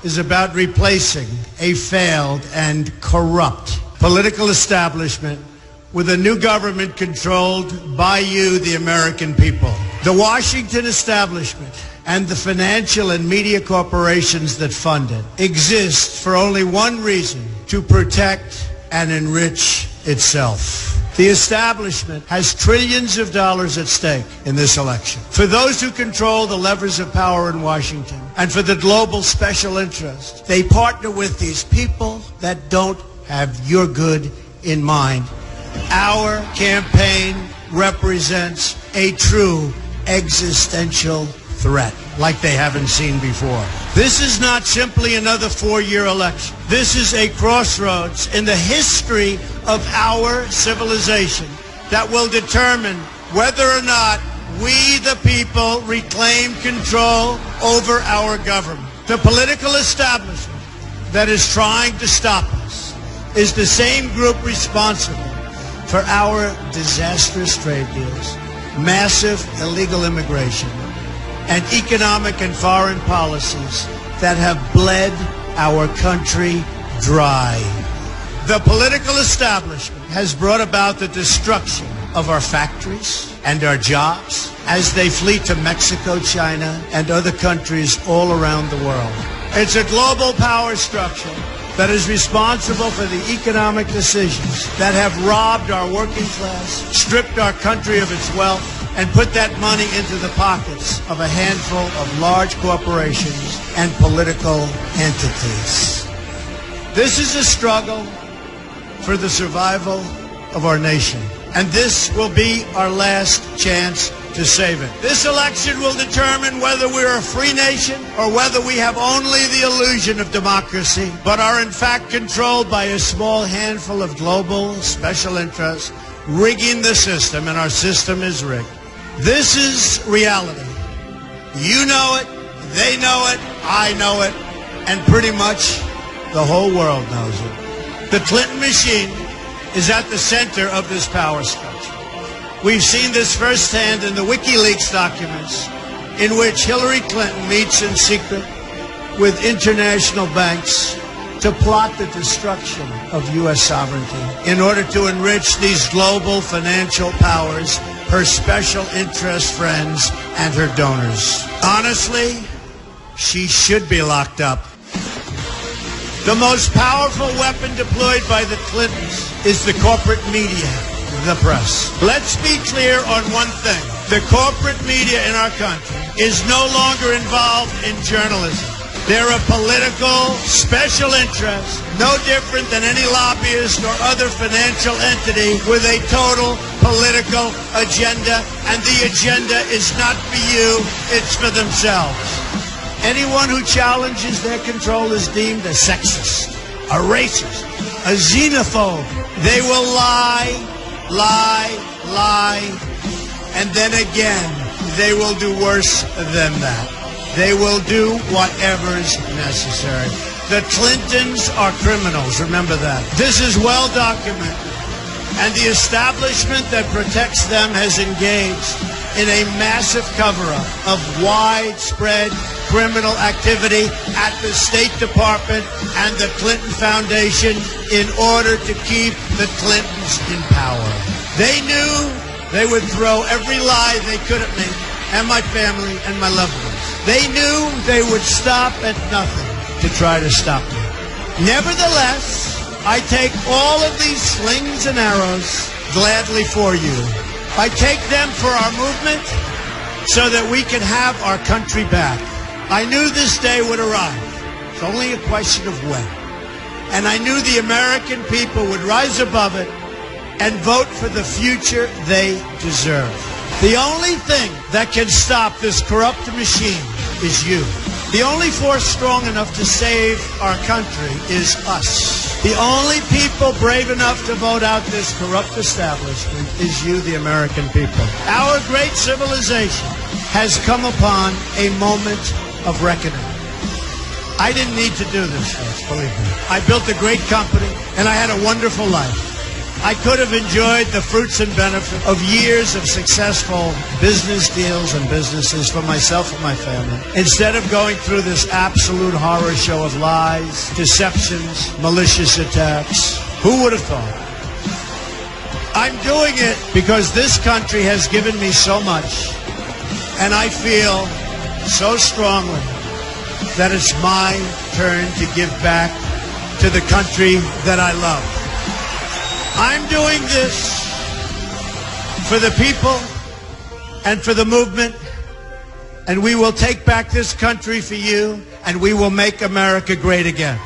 is about replacing a failed and corrupt political establishment with a new government controlled by you, the American people. The Washington establishment and the financial and media corporations that fund it exist for only one reason: to protect and enrich itself. The establishment has trillions of dollars at stake in this election. For those who control the levers of power in Washington and for the global special interest, they partner with these people that don't have your good in mind. Our campaign represents a true existential threat like they haven't seen before. This is not simply another four-year election. This is a crossroads in the history of our civilization that will determine whether or not we, the people, reclaim control over our government. The political establishment that is trying to stop us is the same group responsible for our disastrous trade deals, massive illegal immigration, and economic and foreign policies that have bled our country dry. The political establishment has brought about the destruction of our factories and our jobs as they flee to Mexico, China, and other countries all around the world. It's a global power structure that is responsible for the economic decisions that have robbed our working class, stripped our country of its wealth, and put that money into the pockets of a handful of large corporations and political entities. This is a struggle for the survival of our nation, and this will be our last chance to save it. This election will determine whether we're a free nation or whether we have only the illusion of democracy, but are in fact controlled by a small handful of global special interests rigging the system, and our system is rigged. This is reality. You know it, they know it, I know it, and pretty much the whole world knows it. The Clinton machine is at the center of this power structure. We've seen this firsthand in the WikiLeaks documents, in which Hillary Clinton meets in secret with international banks to plot the destruction of U.S. sovereignty in order to enrich these global financial powers, her special interest friends, and her donors. Honestly, she should be locked up. The most powerful weapon deployed by the Clintons is the corporate media, the press. Let's be clear on one thing. The corporate media in our country is no longer involved in journalism. They're a political special interest, no different than any lobbyist or other financial entity with a total political agenda, and the agenda is not for you, it's for themselves. Anyone who challenges their control is deemed a sexist, a racist, a xenophobe. They will lie, and then again, they will do worse than that. They will do whatever is necessary. The Clintons are criminals, remember that. This is well documented, and the establishment that protects them has engaged in a massive cover-up of widespread criminal activity at the State Department and the Clinton Foundation in order to keep the Clintons in power. They knew they would throw every lie they could at me and my family and my loved ones. They knew they would stop at nothing to try to stop me. Nevertheless, I take all of these slings and arrows gladly for you. I take them for our movement so that we can have our country back. I knew this day would arrive. It's only a question of when. And I knew the American people would rise above it and vote for the future they deserve. The only thing that can stop this corrupt machine is you. The only force strong enough to save our country is us. The only people brave enough to vote out this corrupt establishment is you, the American people. Our great civilization has come upon a moment of reckoning. I didn't need to do this, folks, believe me. I built a great company, and I had a wonderful life. I could have enjoyed the fruits and benefits of years of successful business deals and businesses for myself and my family, instead of going through this absolute horror show of lies, deceptions, malicious attacks. Who would have thought? I'm doing it because this country has given me so much, and I feel so strongly that it's my turn to give back to the country that I love. I'm doing this for the people and for the movement, and we will take back this country for you, and we will make America great again.